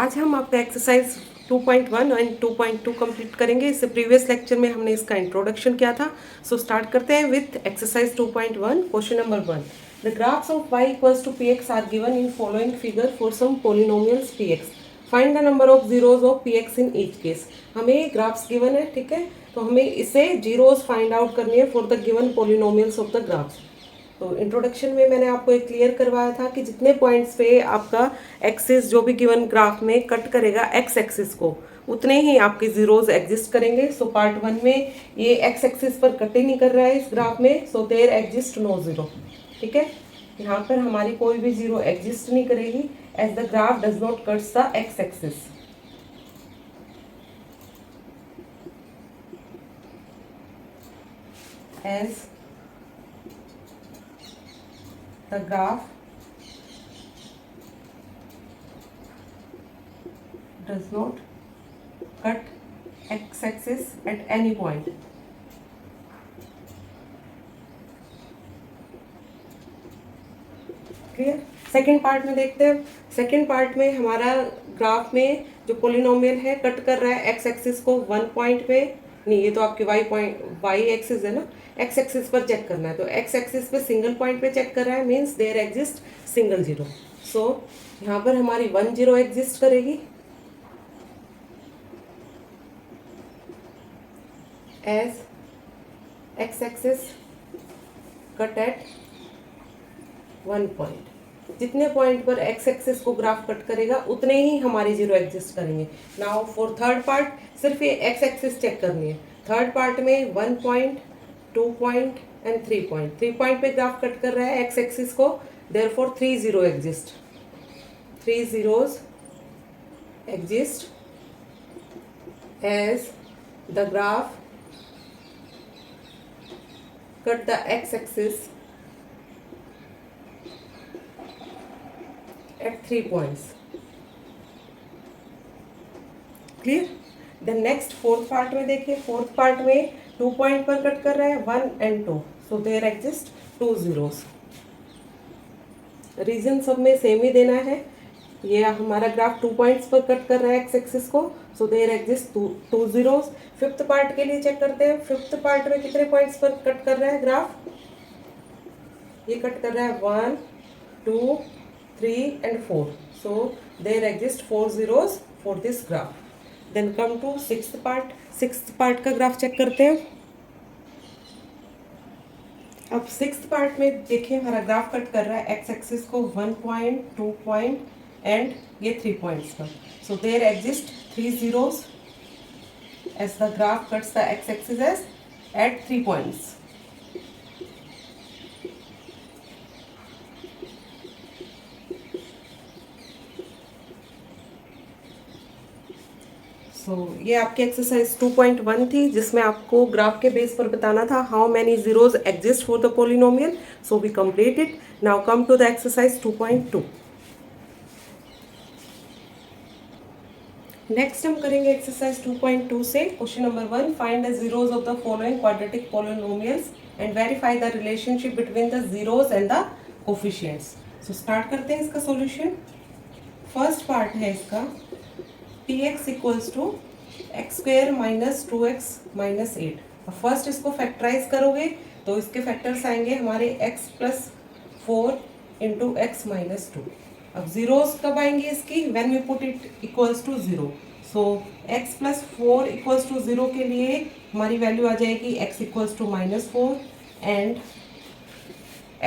आज हम आपका एक्सरसाइज 2.1 एंड 2.2 कंप्लीट करेंगे। इससे प्रीवियस लेक्चर में हमने इसका इंट्रोडक्शन किया था। सो स्टार्ट करते हैं with exercise 2.1। Question number 1, the graphs of y equals to px are given in following figure for some polynomials px। Find the number of zeros of px in each case. हमें graphs given है, ठीक है, तो हमें इसे zeros find out करनी है for the given polynomials of the graphs. तो इंट्रोडक्शन में मैंने आपको एक क्लियर करवाया था कि जितने पॉइंट्स पे आपका एक्सिस जो भी गिवन ग्राफ में कट करेगा एक्स एक्सिस को, उतने ही आपके जीरोज एग्जिस्ट करेंगे। सो पार्ट 1 में ये एक्स एक्सिस पर कट ही नहीं कर रहा है इस ग्राफ में, so there exist no zero. ठीक है, यहाँ पर हमारी कोई भी जीरो एग्जिस्ट नहीं करेगी as the graph does not cuts the X axis. As the graph does not cut x-axis at any point. Clear. Second part में देखते हैं। सेकेंड पार्ट में हमारा ग्राफ में जो पोलिनोमियल है कट कर रहा है एक्स एक्सिस को वन पॉइंट पे, नहीं ये तो आपकी वाई एक्सिस है ना, एक्स एक्सिस पर चेक करना है। तो एक्स एक्सिस पे सिंगल पॉइंट पे चेक कर रहा है, means there exist single zero. So यहाँ पर हमारी 1 जीरो एग्जिस्ट करेगी as X axis cut at 1 point. जितने पॉइंट पर एक्स एक्सिस को ग्राफ कट करेगा उतने ही हमारी जीरो एग्जिस्ट करेंगे। नाउ फॉर थर्ड पार्ट सिर्फ ये एक्स एक्सिस चेक करनी है। थर्ड पार्ट में 1 point, 2 point and 3 point. 3 point पे ग्राफ कट कर रहा है एक्स एक्सिस को, therefore 3 zero exist. 3 zeros exist as the graph cut the X axis at 3 points. Clear. Then next fourth part में देखिए। फोर्थ पार्ट में 2 point पर cut कर रहा है 1 and 2, so there exist 2 zeros. Reason सब में सेम ही देना है। ये हमारा ग्राफ 2 पॉइंट्स पर कट कर रहा है एक्स एक्सिस को, so there exist 2 zeros. Fifth part के लिए चेक करते हैं। फिफ्थ पार्ट में कितने पॉइंट्स पर कट कर रहा है ग्राफ? ये कट कर रहा है 1, 2, 3 and 4. So there exist 4 zeros for this graph. Then come to sixth part. Sixth part का ग्राफ चेक करते हैं। अब सिक्स्थ पार्ट में देखिए हमारा ग्राफ कट कर रहा है एक्स एक्सिस को 1 पॉइंट, 2 पॉइंट एंड ये 3 पॉइंट्स पर। So there exist 3 zeros as the graph cuts the X axis as at 3 points. ये आपकी एक्सरसाइज 2.1 थी, जिसमें आपको ग्राफ के बेस पर बताना था how many zeros exist for the polynomial. So we complete it. Now come to the exercise 2.2। Next हम करेंगे एक्सरसाइज 2.2 से question number 1, find the zeros of the following quadratic polynomials and verify the relationship between the zeros and the coefficients. So start करते हैं इसका solution. First part है इसका px equals to X square minus 2x minus 8। अब first इसको factorise करोगे तो इसके फैक्टर्स आएंगे हमारे x plus 4 into X minus 2। अब जीरोस कब आएंगे इसकी? When we put it equals to 0। So x plus 4 equals to 0 के लिए हमारी वैल्यू आ जाएगी x equals to -4 and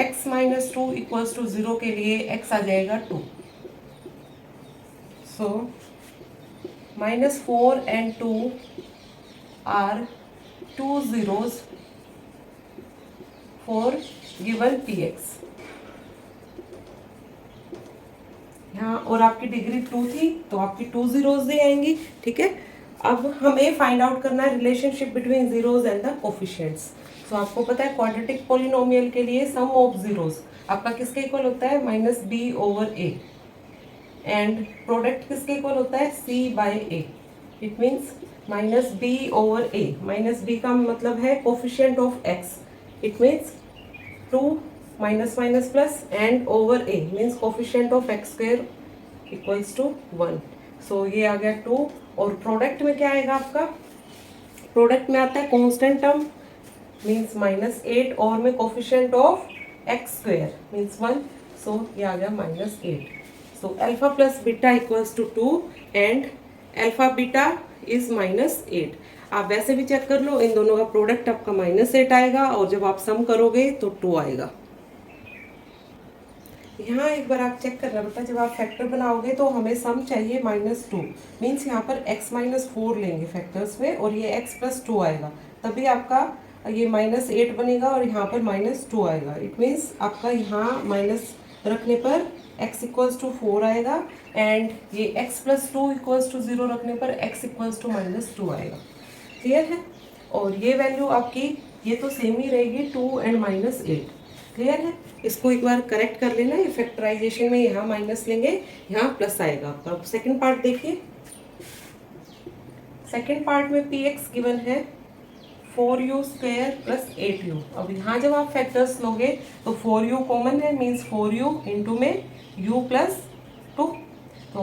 x minus 2 equals to 0 के लिए x आ जाएगा 2। सो -4 and 2 are 2 zeros for given px। यहाँ और आपकी डिग्री 2 थी तो आपकी 2 जीरोज दे आएंगी। ठीक है, अब हमें फाइंड आउट करना है relationship between zeros and the coefficients. तो आपको पता है क्वाड्रेटिक पोलिनोमियल के लिए सम ऑफ जीरोज आपका किसके इक्वल होता है? -b/a एंड प्रोडक्ट किसके इक्वल होता है? c/a। It means -b/a। -b का मतलब है coefficient of x। It means 2 minus plus and over a means coefficient of x square equals to 1. So ये आ गया 2 और प्रोडक्ट में क्या आएगा आपका, प्रोडक्ट में आता है कांस्टेंट टर्म मीन्स -8 और में coefficient of x square means 1, so ये आ गया -8. So alpha plus beta equals to 2 and alpha beta is -8. आप वैसे भी चेक कर लो, इन दोनों का प्रोडक्ट आपका -8 आएगा और जब आप सम करोगे तो 2 आएगा. यहाँ एक बार आप चेक करना बेटा, जब आप फैक्टर बनाओगे तो हमें सम चाहिए -2 मीन्स यहाँ पर x -4 लेंगे फैक्टर्स में और ये x + 2 आएगा, तभी आपका ये -8 बनेगा और यहाँ पर -2 आएगा. इट मीन्स आपका यहाँ माइनस रखने पर x = 4 आएगा एंड ये x + 2 = 0 रखने पर x = -2 आएगा. क्लियर है. और ये वैल्यू आपकी ये तो सेम ही रहेगी 2 एंड -8. क्लियर है. इसको एक बार करेक्ट कर लेना, ये फैक्टराइजेशन में यहाँ माइनस लेंगे, यहाँ प्लस आएगा आपका. अब सेकंड पार्ट देखिए. सेकंड पार्ट में px गिवन है 4u² + 8u. अब यहाँ जब आप फैक्टर्स लोगे तो 4u कॉमन है मीन्स 4u इंटू में u + 2. तो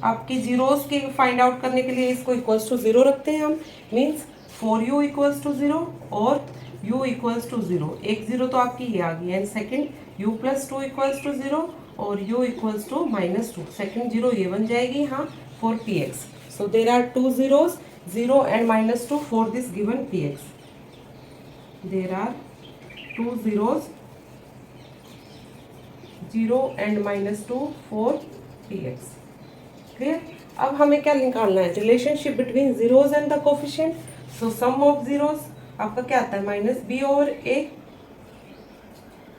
आपकी जीरोस के फाइंड आउट करने के लिए इसको = 0 रखते हैं हम, मीन्स 4u = 0 और u = 0. एक 0 तो आपकी ये आ गई एंड सेकंड u + 2 = 0 और u = -2. सेकंड 0 ये बन जाएगी यहाँ for px. So there are 2 zeros, 0 and -2 for this given px. There are 2 zeros, 0 and -2 for px. Clear. अब हमें क्या निकालना है, relationship between zeros and the coefficient. So sum of zeros आपका क्या आता है -b/a.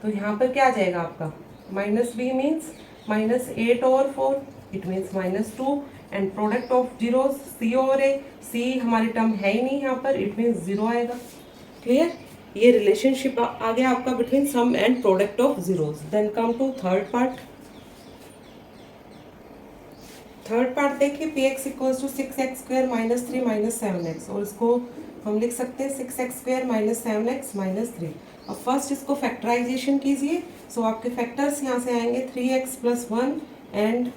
तो यहाँ पर क्या आ जाएगा आपका -b means -8/4. It means -2 and product of zeros c/a. c हमारी टर्म है ही नहीं यहाँ पर, इट मीन्स 0 आएगा. क्लियर. ये रिलेशनशिप आ गया आपका between sum and product of zeros. Then come to third part. Third part देखिए, px = 6x² - 3 - 7x और इसको हम लिख सकते हैं 6x² - 7x - 3. अब फर्स्ट इसको फैक्टराइजेशन कीजिए. सो आपके फैक्टर्स यहाँ से आएंगे 3x + 1 एंड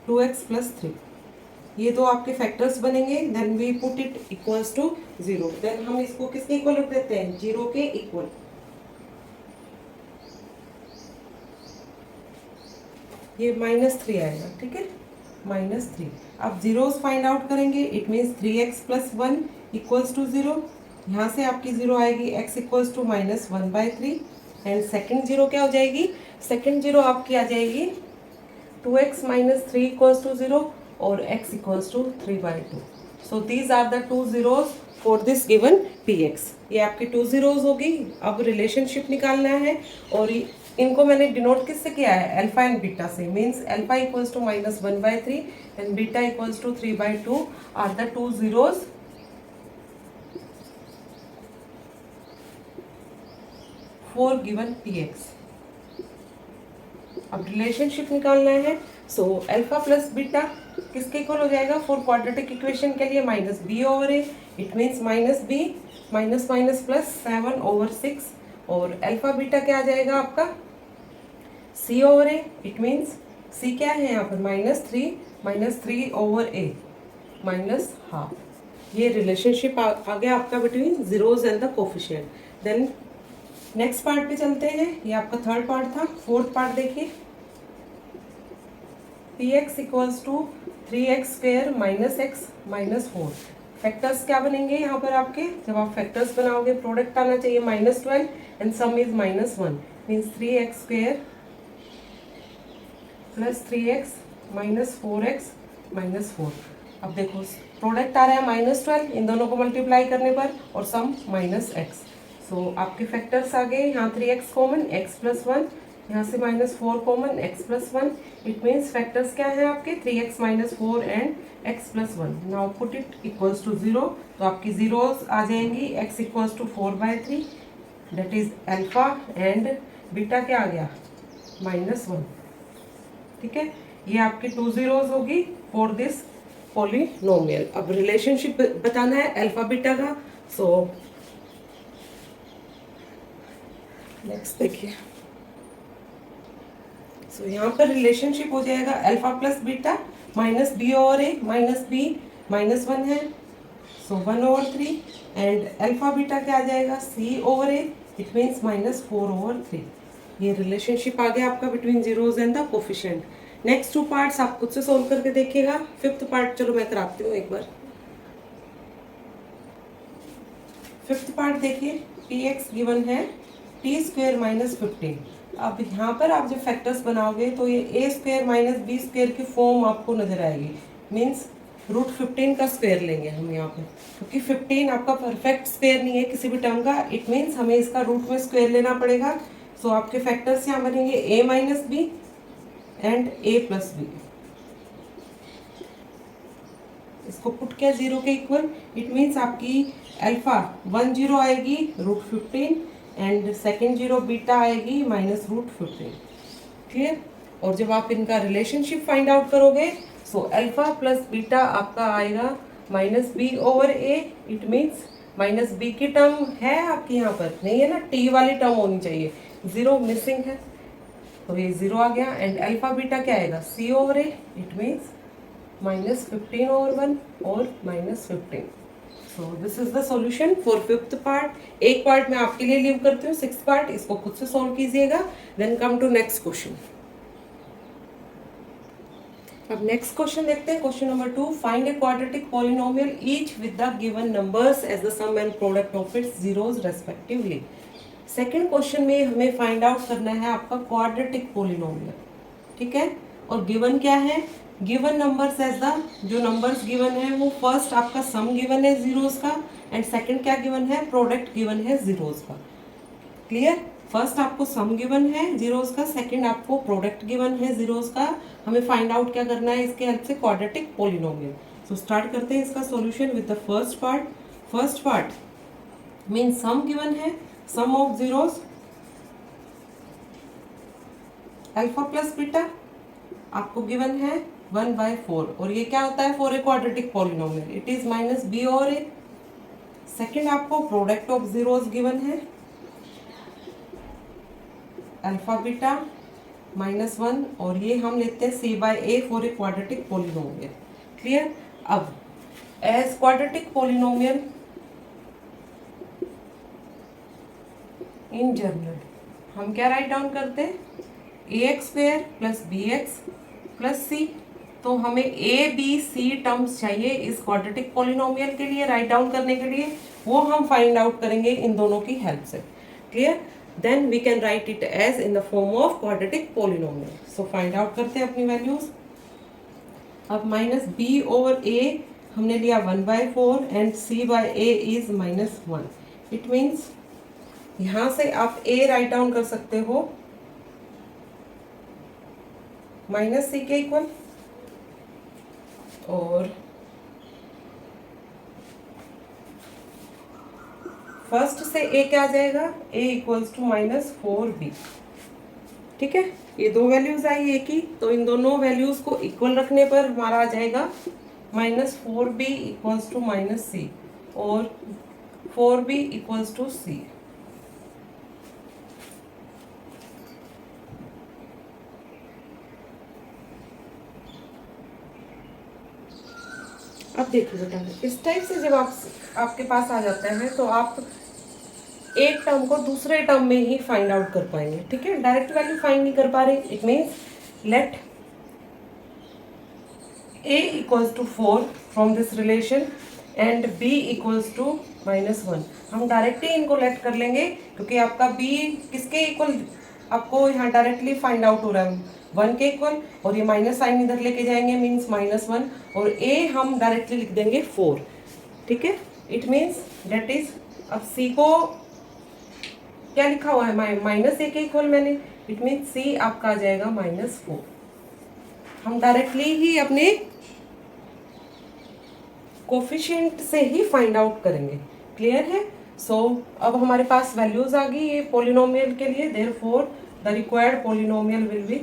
2x + 3. ये दो आपके फैक्टर्स बनेंगे. Then we put it equals to 0. देन हम इसको किसके इक्वल रख देते हैं, 0 के इक्वल. ये -3 आएगा. ठीक है, -3. अब जीरोज फाइंड आउट करेंगे. It means 3x + 1 = 0. यहाँ से आपकी 0 आएगी, x = -1/3 एंड सेकंड 0 क्या हो जाएगी, सेकंड 0 आपकी आ जाएगी 2x - 3 = 0 और x = 3/2. So these are the 2 zeros for this given px. ये आपकी 2 zeros होगी. अब रिलेशनशिप निकालना है और इनको मैंने डिनोट किससे किया है, अल्फा एंड बीटा से. Means alpha = -1/3 and beta = 3/2 are the 2 zeros for given px. अब रिलेशनशिप निकालना है. सो अल्फा प्लस बीटा किसके इक्वल हो जाएगा, फॉर क्वाड्रेटिक इक्वेशन के लिए -b/a. इट मीन्स -b -+ 7/6 और अल्फा बीटा क्या आ जाएगा आपका c/a. इट मीन्स c क्या है यहाँ पर -3 -3/a -½ ये रिलेशनशिप आ गया आपका between zeros and the coefficient. Then next part पे चलते हैं. ये आपका थर्ड पार्ट था. फोर्थ पार्ट देखिए, px = 3x² - x - 4. फैक्टर्स क्या बनेंगे यहाँ पर आपके, जब आप फैक्टर्स बनाओगे प्रोडक्ट आना चाहिए -12 and some is -1 means 3x² + 3x - 4x - 4. अब देखो प्रोडक्ट आ रहा है -12, इन दोनों को मल्टीप्लाई करने पर और सम -x. सो आपके फैक्टर्स आ गए. यहाँ 3x कॉमन, x + 1, यहाँ से -4 common, x + 1. It means factors क्या है आपके 3x - 4 and x + 1. Now put it equals to 0. तो आपकी जीरोस आ जाएंगी. x = 4/3 that is alpha and beta क्या आ गया -1. ठीक है, ये आपकी 2 zeros होगी फॉर दिस पॉलिनोमियल. अब रिलेशनशिप बताना है अल्फा बीटा का. सो नेक्स्ट देखिए. सो यहाँ पर रिलेशनशिप हो जाएगा alpha plus beta minus B over A minus B minus one है, सो 1/3 एंड अल्फा बीटा क्या आ जाएगा C over A, it means -4/3। ये रिलेशनशिप आ गया आपका between zeros and the coefficient. Next 2 parts आप खुद से सोल्व करके देखिएगा। 5th पार्ट चलो मैं कराती हूँ एक बार। 5th पार्ट देखिए, px गिवन है t² - 15। अब यहाँ पर आप जब फैक्टर्स बनाओगे तो ये a² - b² की फॉर्म आपको नजर आएगी, मीन्स √15 का स्क्वायर लेंगे हम यहाँ पे, क्योंकि 15 आपका परफेक्ट स्क्वायर नहीं है किसी भी टर्म का, इट मीन्स हमें इसका रूट में स्क्वायर लेना पड़ेगा। सो आपके फैक्टर्स यहाँ बनेंगे a - b and a + b। इसको पुट किया 0 के इक्वल, इट मीन्स आपकी अल्फा 1 0 आएगी √15 एंड सेकेंड 0 बीटा आएगी -√15। क्लियर। और जब आप इनका रिलेशनशिप फाइंड आउट करोगे सो अल्फा प्लस बीटा आपका आएगा -b/a, इट मीन्स -b की टर्म है आपकी यहाँ पर नहीं है ना, t वाली टर्म होनी चाहिए, 0 मिसिंग है तो ये 0 आ गया एंड अल्फा बीटा क्या आएगा c/a, इट मीन्स -15/1 और -15। So this is the solution for 5th part. एक पार्ट मैं आपके लिए लीव करती हूँ, 6th पार्ट इसको खुद से सॉल्व कीजिएगा। Then come to next question. अब नेक्स्ट क्वेश्चन देखते हैं, question number 2। Find a quadratic polynomial each with the given numbers as the sum and product of its zeros respectively. Second question में हमें find out करना है आपका quadratic polynomial, ठीक है। और गिवन क्या है, गिवन नंबर्स एज द, जो नंबर्स गिवन है वो फर्स्ट आपका सम गिवन है जीरोस का एंड सेकंड क्या गिवन है, प्रोडक्ट गिवन है जीरोस का। क्लियर। फर्स्ट आपको सम गिवन है जीरोस का, सेकंड आपको प्रोडक्ट गिवन है जीरोस का। हमें फाइंड आउट क्या करना है इसके हेल्प से, क्वाड्रेटिक पॉलिनोमियल। सो स्टार्ट करते हैं इसका solution with the first part. First part mean sum given है, sum of zeros alpha plus beta आपको गिवन है 1/4 और ये क्या होता है for a quadratic polynomial, it is -b/a। Second आपको प्रोडक्ट ऑफ जीरोस गिवन है अल्फा बीटा -1 और ये हम लेते हैं c/a for a quadratic polynomial. Clear. अब as quadratic polynomial in general हम क्या राइट डाउन करते हैं, ax² + bx + c। तो हमें a b c टर्म्स चाहिए इस क्वाड्रेटिक पॉलिनोमियल के लिए राइट डाउन करने के लिए, वो हम फाइंड आउट करेंगे इन दोनों की हेल्प से। Clear. Then we can write it as in the form of quadratic polynomial. So find out करते हैं अपनी वैल्यूज। अब -b/a हमने लिया 1/4 and c/a is -1, it means यहाँ से आप a राइट डाउन कर सकते हो -c के इक्वल, और फर्स्ट से a क्या आ जाएगा, a = -4b। ठीक है, ये दो वैल्यूज आई a की, तो इन दोनों वैल्यूज को इक्वल रखने पर हमारा आ जाएगा -4b = -c और 4b = c। अब देखिए बेटा, इस टाइप से जब आपके पास आ जाता है तो आप एक टर्म को दूसरे टर्म में ही फाइंड आउट कर पाएंगे। ठीक है, डायरेक्ट वैल्यू फाइंड नहीं कर पा रहे, it means let a = 4 from this relation and b = -1। हम डायरेक्टली इनको लेट कर लेंगे क्योंकि आपका b किसके इक्वल आपको यहाँ डायरेक्टली फाइंड आउट हो रहा है, 1 के इक्वल, और ये माइनस साइन इधर लेके जाएंगे मीन्स -1, और a हम डायरेक्टली लिख देंगे 4। ठीक है, इट मीन्स डेट इज, अब c को क्या लिखा हुआ है, -a के इक्वल मैंने, इट मीन्स c आपका आ जाएगा -4। हम डायरेक्टली ही अपने कोफिशिएंट से ही फाइंड आउट करेंगे। क्लियर है। सो अब हमारे पास वैल्यूज आ गई ये पॉलिनोमियल के लिए, therefore the required polynomial will be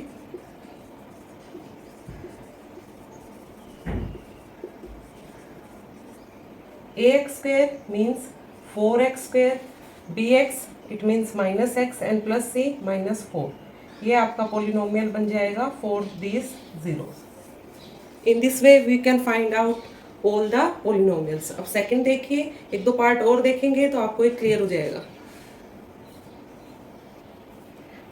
ax² means 4x², bx it means -x and +c -4। ये आपका पॉलिनोमियल बन जाएगा for these zeros. In this way we can find out all the polynomials. अब second देखिए, एक दो पार्ट और देखेंगे तो आपको ये क्लियर हो जाएगा।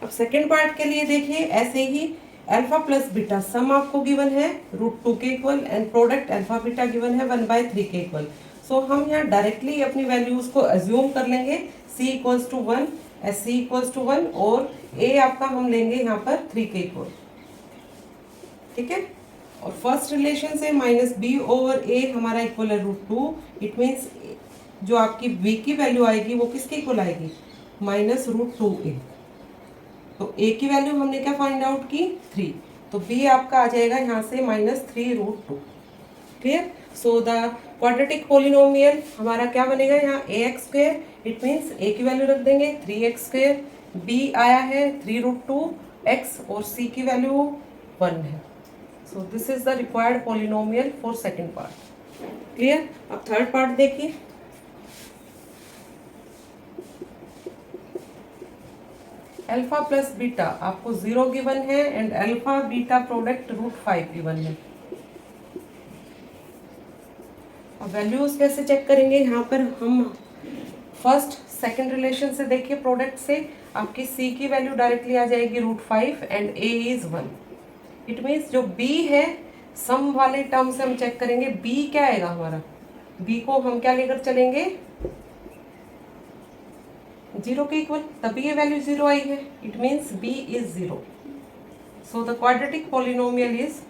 अब सेकंड पार्ट के लिए देखिए ऐसे ही अल्फा प्लस बीटा सम आपको गिवन है √2 के equal and product alpha beta given है 1/3 के इक्वल। सो हम यहाँ डायरेक्टली अपनी वैल्यूज को अज्यूम कर लेंगे c equals to 1, as c equals to 1 और a आपका हम लेंगे यहाँ पर 3 के इक्वल। ठीक है, और फर्स्ट रिलेशन से माइनस बी ओवर ए हमारा इक्वल है √2। इट मीन्स जो आपकी b की वैल्यू आएगी वो किसके इक्वल आएगी, -√2a। तो a की वैल्यू हमने क्या फाइंड आउट की, 3, तो b आपका आ जाएगा यहाँ से -3√2। Clear. So the quadratic polynomial हमारा क्या बनेगा यहाँ ax²। इट मीन्स a की वैल्यू रख देंगे 3x², b आया है 3√2x और c की वैल्यू 1 है। So this is the required polynomial for second part. Clear. अब थर्ड पार्ट देखिए, अल्फा प्लस बीटा आपको 0 गिवन है and alpha beta product √5 given है। अब वैल्यूज कैसे चेक करेंगे, यहाँ पर हम फर्स्ट सेकंड रिलेशन से देखिए, प्रोडक्ट से आपकी c की वैल्यू डायरेक्टली आ जाएगी √5 and a is 1। It means जो b है सम वाले टर्म से हम चेक करेंगे, b क्या आएगा हमारा, b को हम क्या लेकर चलेंगे 0 के इक्वल, तभी ये वैल्यू 0 आई है। It means b is 0। So the quadratic polynomial is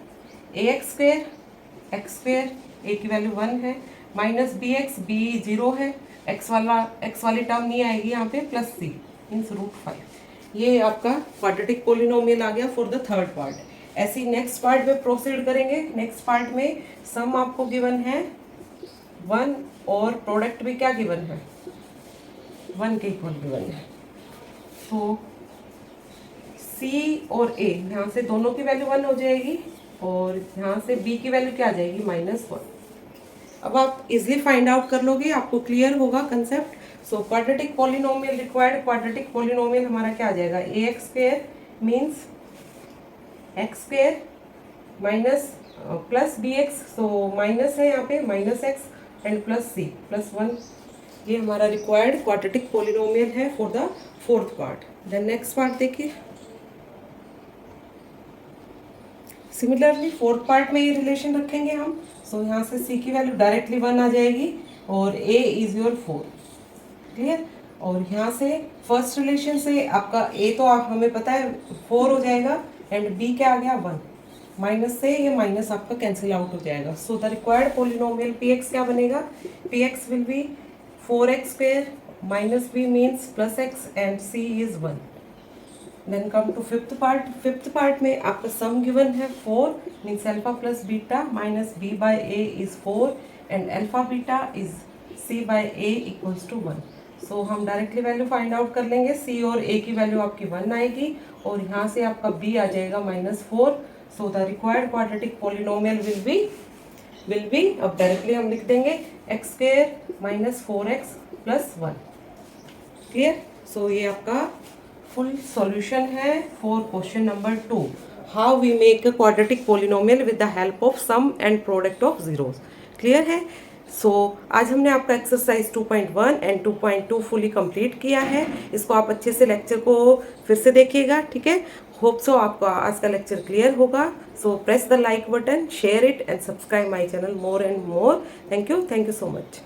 ax², x², a की वैल्यू 1 है, माइनस bx, b 0 है, x वाली टर्म नहीं आएगी यहाँ पे, प्लस c मीन्स √5। ये आपका क्वाड्रेटिक पोलिनोमियल आ गया फॉर द थर्ड पार्ट। ऐसे ही नेक्स्ट पार्ट में प्रोसीड करेंगे। नेक्स्ट पार्ट में सम आपको गिवन है 1 और प्रोडक्ट भी क्या गिवन है 1 के इक्वल गिवन है। तो c और a यहाँ से दोनों की वैल्यू 1 हो जाएगी और यहाँ से b की वैल्यू क्या आ जाएगी -1। अब आप इजिली फाइंड आउट कर लोगे, आपको क्लियर होगा concept. So quadratic polynomial required quadratic polynomial हमारा क्या आ जाएगा, ax² means x² minus plus bx, so minus है यहाँ पे -x and plus c plus 1। ये हमारा रिक्वायर्ड क्वाड्रेटिक पोलिनोमियल है for the fourth part. Then next part देखिए, सिमिलरली फोर्थ पार्ट में ये रिलेशन रखेंगे हम। सो यहाँ से c की वैल्यू डायरेक्टली 1 आ जाएगी और a इज योर 4। क्लियर। और यहाँ से फर्स्ट रिलेशन से आपका a तो आप हमें पता है 4 हो जाएगा एंड b क्या आ गया 1, माइनस से ये माइनस आपका कैंसिल आउट हो जाएगा। So the required polynomial px क्या बनेगा, px will be 4x² minus b means plus x and c is 1। Then come to fifth part. Fifth part में आपका सम गिवन है 4 means alpha plus beta minus b by a is 4 and alpha beta is c by a equals to 1। So हम directly value find out कर लेंगे, c और a की value आपकी 1 आएगी और यहाँ से आपका b आ जाएगा -4। सो the required quadratic polynomial will be अब डायरेक्टली हम लिख देंगे x² minus 4x plus 1। Clear. So ये आपका फुल सॉल्यूशन है for question number 2, how we make a quadratic polynomial with the help of sum and product of zeros. Clear है। सो आज हमने आपका एक्सरसाइज 2.1 एंड 2.2 फुली कंप्लीट किया है। इसको आप अच्छे से लेक्चर को फिर से देखिएगा, ठीक है। होप सो आपको आज का लेक्चर क्लियर होगा। सो press the like button, share it and subscribe my channel more and more. Thank you so much.